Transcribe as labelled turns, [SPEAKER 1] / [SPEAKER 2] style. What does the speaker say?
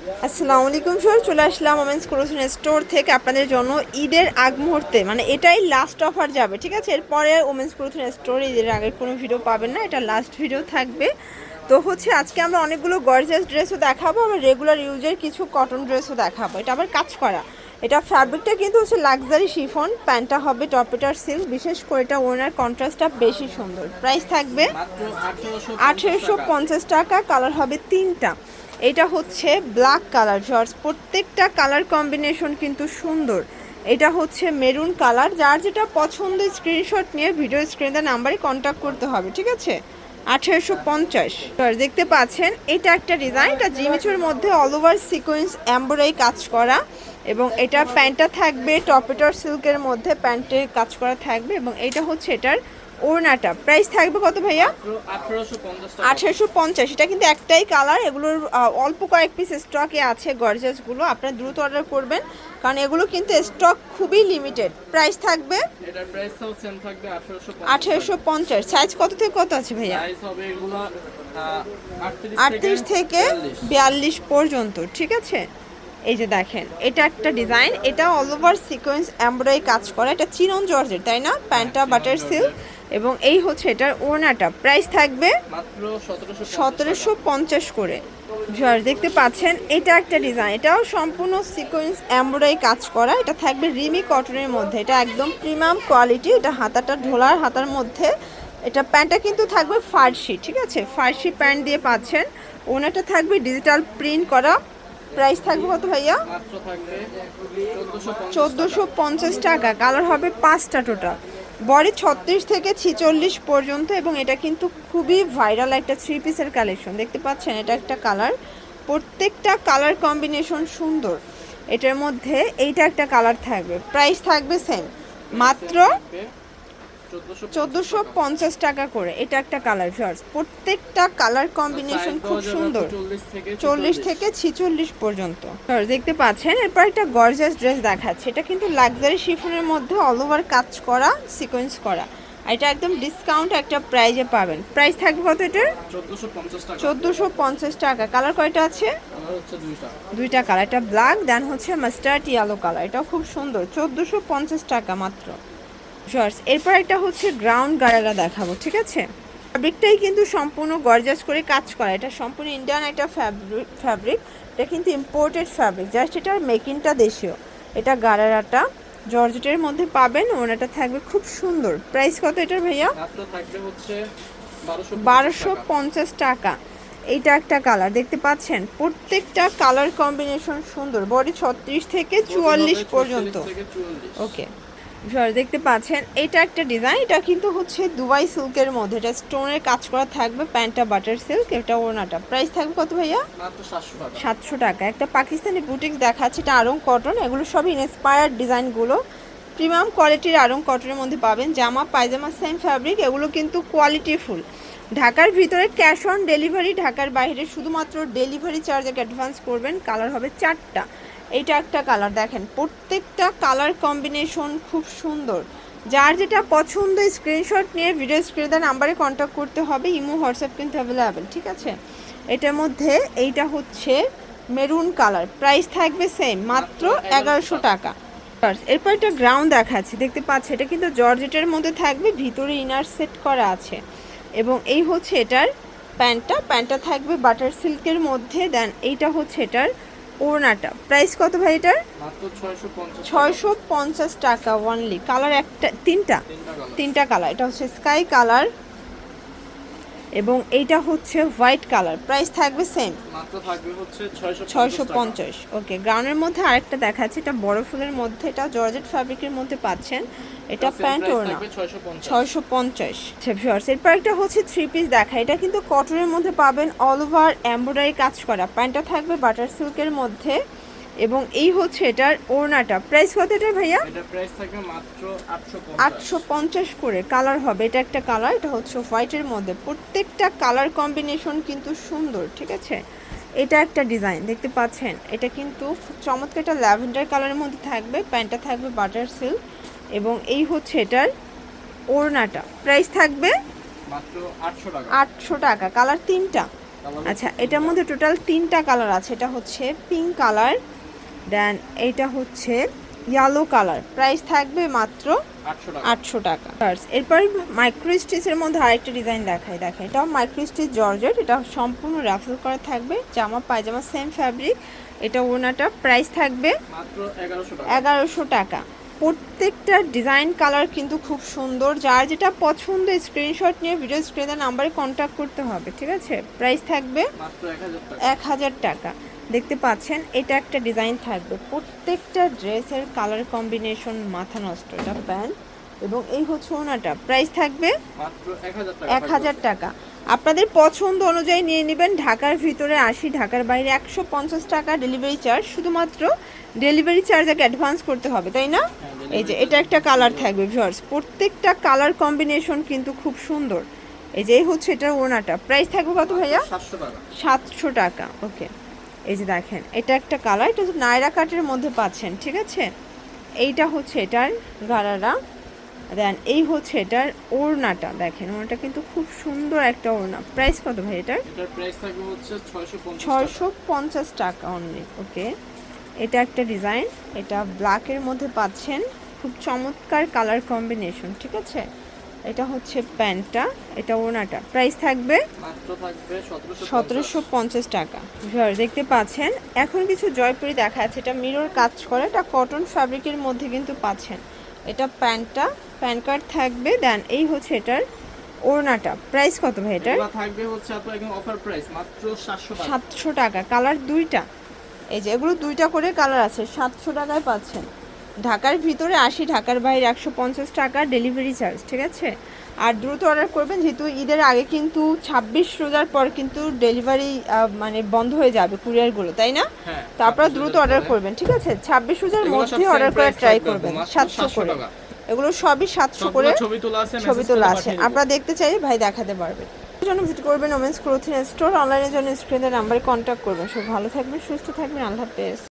[SPEAKER 1] আসসালামু আলাইকুম স্যার, চলে আসলাম ওমেন্স ক্লোথিং স্টোর থেকে আপনাদের জন্য ঈদের আগ মুহূর্তে, মানে এটাই লাস্ট অফার যাবে, ঠিক আছে। এরপরে ওমেন্স ক্লোথিং স্টোরে ঈদের আগের কোনো ভিডিও পাবেন না, এটা লাস্ট ভিডিও থাকবে। তো হচ্ছে আজকে আমরা অনেকগুলো গর্জিয়াস ড্রেসও দেখাবো, আবার রেগুলার ইউজের কিছু কটন ড্রেসও দেখাবো। এটা আবার কাজ করা, এটা ফ্যাব্রিকটা কিন্তু হচ্ছে লাক্সারি শিফন, প্যান্টটা হবে টপেটার সিল্ক, বিশেষ করে এটা ওনার কন্ট্রাস্টটা বেশি সুন্দর। প্রাইস থাকবে 1850 টাকা, কালার হবে তিনটা। এটা হচ্ছে ব্ল্যাক কালার জর্জ, প্রত্যেকটা কালার কম্বিনেশন কিন্তু সুন্দর। এটা হচ্ছে মেরুন কালার, যার যেটা পছন্দ স্ক্রিনশট নিয়ে ভিডিও স্ক্রিনে নাম্বারে কন্ট্যাক্ট করতে হবে, ঠিক আছে। 1850 দেখতে পাচ্ছেন, এটা একটা ডিজাইন, এটা জিমিচুর মধ্যে অল ওভার সিকোয়েন্স এমব্রয়ডারি কাজ করা, এবং এটা প্যান্টটা থাকবে টপেটার সিল্কের মধ্যে, প্যান্টের কাজ করা থাকবে, এবং এটা হচ্ছে এটার ওড়নাটা। প্রাইস থাকবে কত ভাইয়া? 1850। এটা কিন্তু একটাই কালার, এগুলোর অল্প কয়েক পিস স্টকে আছে গর্জাসগুলো, আপনারা দ্রুত অর্ডার করবেন কারণ এগুলো কিন্তু স্টক খুবই লিমিটেড। প্রাইস থাকবে
[SPEAKER 2] এটার প্রাইসটাও সেম থাকবে
[SPEAKER 1] 1850। সাইজ কত থেকে কত আছে ভাইয়া?
[SPEAKER 2] সাইজ হবে এগুলো
[SPEAKER 1] 38 থেকে 42 পর্যন্ত, ঠিক আছে। এই যে দেখেন, এটা একটা ডিজাইন, এটা অল ওভার সিকোয়েন্স এমব্রয়ডারি কাজ করা, এটা চিনন জর্জের, তাই না? প্যান্টটা বাটার সিল্ক, এবং এই হচ্ছে এটার ওড়নাটা। প্রাইস থাকবে
[SPEAKER 2] মাত্র
[SPEAKER 1] 1750 করে। জর্জ দেখতে পাচ্ছেন, এটা একটা ডিজাইন, এটাও সম্পূর্ণ সিকোয়েন্স এমব্রয়ডারি কাজ করা, এটা থাকবে রিমি কটনের মধ্যে, এটা একদম প্রিমিয়াম কোয়ালিটি। এটা হাতাটা ঢোলার হাতার মধ্যে, এটা প্যান্টটা কিন্তু থাকবে ফার্সি, ঠিক আছে, ফার্সি প্যান্ট দিয়ে পাচ্ছেন। ওনাটা থাকবে ডিজিটাল প্রিন্ট করা। প্রাইস থাকবে কত ভাইয়া?
[SPEAKER 2] মাত্র থাকবে
[SPEAKER 1] 1450 টাকা, কালার হবে 5টা টোটাল, বডি 36 থেকে 46 পর্যন্ত, এবং এটা কিন্তু খুবই ভাইরাল একটা থ্রি পিসের কালেকশন। দেখতে পাচ্ছেন, এটা একটা কালার, প্রত্যেকটা কালার কম্বিনেশন সুন্দর। এটার মধ্যে এইটা একটা কালার থাকবে। প্রাইস থাকবে সেম, মাত্র 1450 টাকা করে। এটা একটা কালার জর্জ, প্রত্যেকটা কালার কম্বিনেশন খুব সুন্দর, 40 থেকে 46 পর্যন্ত। দেখতে পাচ্ছেন, এরপর একটা গর্জিয়াস ড্রেস দেখাচ্ছে, এটা কিন্তু লাক্সারি শিফনের মধ্যে অল ওভার কাজ করা, সিকোয়েন্স করা, এটা একদম ডিসকাউন্ট একটা প্রাইজে পাবেন। প্রাইস থাকবে কত এটার? 1450 টাকা। কালার কয়টা আছে? দুইটা কালার, এটা ব্ল্যাক, দেন হচ্ছে মাস্টার্ড ইয়েলো কালার, এটাও খুব সুন্দর। 1450 টাকা মাত্র জর্জ। এরপর একটা হচ্ছে গ্রাউন্ড গারারা দেখাবো, ঠিক আছে। ফ্যাব্রিকটাই কিন্তু সম্পূর্ণ গর্জাস করে কাজ করা, এটা সম্পূর্ণ ইন্ডিয়ান একটা ফ্যাব্রিক, এটা কিন্তু ইম্পোর্টেড ফ্যাব্রিক, জাস্ট এটার মেকিংটা দেশীয়। এটা গারারাটা জর্জেটের মধ্যে পাবেন, ওনাটা থাকবে খুব সুন্দর। প্রাইস কত এটার ভাইয়া?
[SPEAKER 2] মাত্র থাকবে হচ্ছে
[SPEAKER 1] 1250 টাকা। এইটা একটা কালার, দেখতে পাচ্ছেন প্রত্যেকটা কালার কম্বিনেশন সুন্দর, বডি 36 থেকে 44 পর্যন্ত। ওকে দেখতে পাচ্ছেন, এটা একটা ডিজাইন, এটা কিন্তু হচ্ছে দুবাই সিল্কের মধ্যে, এটা স্টোনের কাজ করা থাকবে, প্যান্টটা বাটার সিল্ক, এটা ওড়নাটা। প্রাইস থাকবে কত ভাইয়া?
[SPEAKER 2] মাত্র
[SPEAKER 1] 700 টাকা। একটা পাকিস্তানি বুটিক্স দেখাচ্ছে, এটা আরং কটন, এগুলো সব ইন্সপায়ার্ড ডিজাইনগুলো, প্রিমিয়াম কোয়ালিটির আরং কটনের মধ্যে পাবেন। জামা পায়জামা সেম ফ্যাব্রিক, এগুলো কিন্তু কোয়ালিটিফুল। ঢাকার ভিতরে ক্যাশ অন ডেলিভারি, ঢাকার বাইরে শুধুমাত্র ডেলিভারি চার্জ অ্যাডভান্স করবেন। কালার হবে 4টা। এইটা একটা কালার, দেখেন প্রত্যেকটা কালার কম্বিনেশন খুব সুন্দর। যার যেটা পছন্দ স্ক্রিনশট নিয়ে ভিডিও স্ক্রিনে নাম্বারে কন্ট্যাক্ট করতে হবে, ইমো হোয়াটসঅ্যাপ কিন্তু অ্যাভেলেবেল, ঠিক আছে। এটার মধ্যে এইটা হচ্ছে মেরুন কালার, প্রাইস থাকবে সেম, মাত্র 1100 টাকা। এরপর একটা গ্রাউন্ড দেখাচ্ছি, দেখতে পাচ্ছি, এটা কিন্তু জর্জেটের মধ্যে থাকবে, ভিতরে ইনার সেট করা আছে, এবং এই হচ্ছে এটার প্যান্টটা থাকবে বাটার সিল্কের মধ্যে, দেন এইটা হচ্ছে এটার ওড়নাটা। প্রাইস কত ভাই এটার?
[SPEAKER 2] মাত্র
[SPEAKER 1] 650 টাকা অনলি। কালার একটা, তিনটা কালার, এটা হচ্ছে স্কাই কালার, এবং এইটা হচ্ছে হোয়াইট কালার। প্রাইস থাকবে সেম,
[SPEAKER 2] মাত্র থাকবে হচ্ছে
[SPEAKER 1] 650। ওকে, গ্রাউন্ডের মধ্যে আরেকটা দেখাচ্ছে, এটা বড় ফুলের মধ্যে, এটা জর্জেট ফ্যাব্রিকের মধ্যে পাচ্ছেন, এটা প্যান্ট ওড়না 650। এরপর একটা হচ্ছে থ্রি পিস দেখা, এটা কিন্তু কটনের মধ্যে পাবেন, অল ওভার এমব্রয়ডারি কাজ করা, প্যান্টটা থাকবে বাটার সিল্কের মধ্যে, এবং এই হচ্ছে এটার ওড়নাটা। প্রাইস কত এটার ভাইয়া?
[SPEAKER 2] এটা প্রাইস থাকবে মাত্র
[SPEAKER 1] 850 করে। কালার হবে, এটা একটা কালার, এটা হচ্ছে হোয়াইটের মধ্যে, প্রত্যেকটা কালার কম্বিনেশন কিন্তু সুন্দর, ঠিক আছে। এটা একটা ডিজাইন, দেখতে পাচ্ছেন, এটা কিন্তু খুব চমৎকার, একটা ল্যাভেন্ডার কালারের মধ্যে থাকবে, প্যান্টটা থাকবে বাটার সিল্ক, এবং এই হচ্ছে এটার ওড়নাটা। প্রাইস থাকবে
[SPEAKER 2] মাত্র 800 টাকা।
[SPEAKER 1] 800 টাকা। কালার 3টা, আচ্ছা, এটার মধ্যে টোটাল 3টা কালার আছে। এটা হচ্ছে পিঙ্ক কালার, দেন এইটা হচ্ছে ইয়েলো কালার। প্রাইস থাকবে মাত্র 800 টাকা। এরপর মাইক্রো স্টিচের মধ্যে আরেকটা ডিজাইন দেখাই। দেখেন, এটাও মাইক্রো স্টিচ জর্জেট, এটা সম্পূর্ণ রাফেল করা থাকবে। জামা পায়জামা সেম ফ্যাব্রিক, এটা ওনাটা। প্রাইস থাকবে
[SPEAKER 2] মাত্র 1100 টাকা।
[SPEAKER 1] 1100 টাকা। প্রত্যেকটা ডিজাইন কালার কিন্তু খুব সুন্দর। যার যেটা পছন্দ স্ক্রিনশট নিয়ে ভিডিও স্ক্রিনের নাম্বারে কন্ট্যাক্ট করতে হবে, ঠিক আছে? প্রাইস থাকবে
[SPEAKER 2] মাত্র 1000 টাকা।
[SPEAKER 1] 1000 টাকা। দেখতে পাচ্ছেন এটা একটা ডিজাইন থাকবে। প্রত্যেকটা ড্রেসের কালার কম্বিনেশন মাথা নষ্ট। এটা প্যান্ট এবং এই হচ্ছে ওনাটা। প্রাইস থাকবে
[SPEAKER 2] মাত্র 1000 টাকা।
[SPEAKER 1] 1000 টাকা। আপনাদের পছন্দ অনুযায়ী নিয়ে নেবেন। ঢাকার ভিতরে 80, ঢাকার বাইরে 150 টাকা ডেলিভারি চার্জ। শুধুমাত্র ডেলিভারি চার্জ আগে অ্যাডভান্স করতে হবে, তাই না? এই যে এটা একটা কালার থাকবে ভিউয়ার্স। প্রত্যেকটা কালার কম্বিনেশন কিন্তু খুব সুন্দর। এই যে এই হচ্ছে এটার ওনাটা। প্রাইস থাকবে কত ভাইয়া?
[SPEAKER 2] 700 টাকা।
[SPEAKER 1] 700 টাকা। ওকে, এই যে দেখেন এটা একটা কালার, এটা হচ্ছে নায়রা কাটের মধ্যে পাচ্ছেন, ঠিক আছে? এইটা হচ্ছে এটার গারারা, দেন এই হচ্ছে এটার ওড়নাটা। দেখেন ওড়নাটা কিন্তু খুব সুন্দর একটা ওড়না। প্রাইস কত ভাই এটার?
[SPEAKER 2] এটার প্রাইস থাকবে হচ্ছে 650 টাকা।
[SPEAKER 1] 650 টাকা অনলি। ওকে, এটা একটা ডিজাইন, এটা ব্ল্যাকের মধ্যে পাচ্ছেন। খুব চমৎকার কালার কম্বিনেশন, ঠিক আছে? এটা হচ্ছে প্যান্টটা, এটা ওড়নাটা। প্রাইস থাকবে
[SPEAKER 2] মাত্র থাকবে 1750।
[SPEAKER 1] 1750 টাকা। দেখতে পাচ্ছেন এখন কিছু জয়পুরি দেখা যাচ্ছে। এটা মিরর কাজ করে, এটা কটন ফ্যাব্রিকের মধ্যে কিন্তু পাচ্ছেন। এটা প্যান্টটা, প্যান কার্ড থাকবে। দেন এই হচ্ছে এটার ওড়নাটা। প্রাইস কত ভাই এটার?
[SPEAKER 2] এগুলো থাকবে হচ্ছে আপনার একদম অফার প্রাইস মাত্র 700 টাকা।
[SPEAKER 1] 700 টাকা। কালার দুইটা, এই যে এগুলো দুইটা করে কালার আছে। 700 টাকায় পাচ্ছেন। ঢাকার ভিতরে 80, ঢাকার বাইরে 150 টাকা ডেলিভারি চার্জ, ঠিক আছে? আর দ্রুত অর্ডার করবেন, যেহেতু ঈদের আগে কিন্তু 26 রোজার পর কিন্তু ডেলিভারি মানে বন্ধ হয়ে যাবে কুরিয়ারগুলো, তাই না?
[SPEAKER 2] হ্যাঁ,
[SPEAKER 1] তো আপনারা দ্রুত অর্ডার করবেন, ঠিক আছে? 26 রোজার
[SPEAKER 2] এগুলো
[SPEAKER 1] মধ্যে
[SPEAKER 2] সব
[SPEAKER 1] অর্ডার
[SPEAKER 2] same
[SPEAKER 1] করার
[SPEAKER 2] price
[SPEAKER 1] ট্রাই
[SPEAKER 2] থাকবে,
[SPEAKER 1] করবেন।
[SPEAKER 2] মাত্র
[SPEAKER 1] 700 করে
[SPEAKER 2] টাকা।
[SPEAKER 1] এগুলো সবই 700 করে
[SPEAKER 2] সবগুলো ছবি তোলা আছে,
[SPEAKER 1] ছবি
[SPEAKER 2] মেসেজ
[SPEAKER 1] তোলা
[SPEAKER 2] করে
[SPEAKER 1] আছে।
[SPEAKER 2] পাঠিয়ে দেব।
[SPEAKER 1] আপনারা দেখতে চাইলে ভাই দেখাতে পারবেন। জন্য ভিজিট করবেন ওমেন্স ক্লোথিং স্টোর। অনলাইনের জন্য স্ক্রিনের নাম্বারে কন্ট্যাক্ট করবেন। সব ভালো থাকবেন, সুস্থ থাকবেন। আল্লাহ হাফেজ।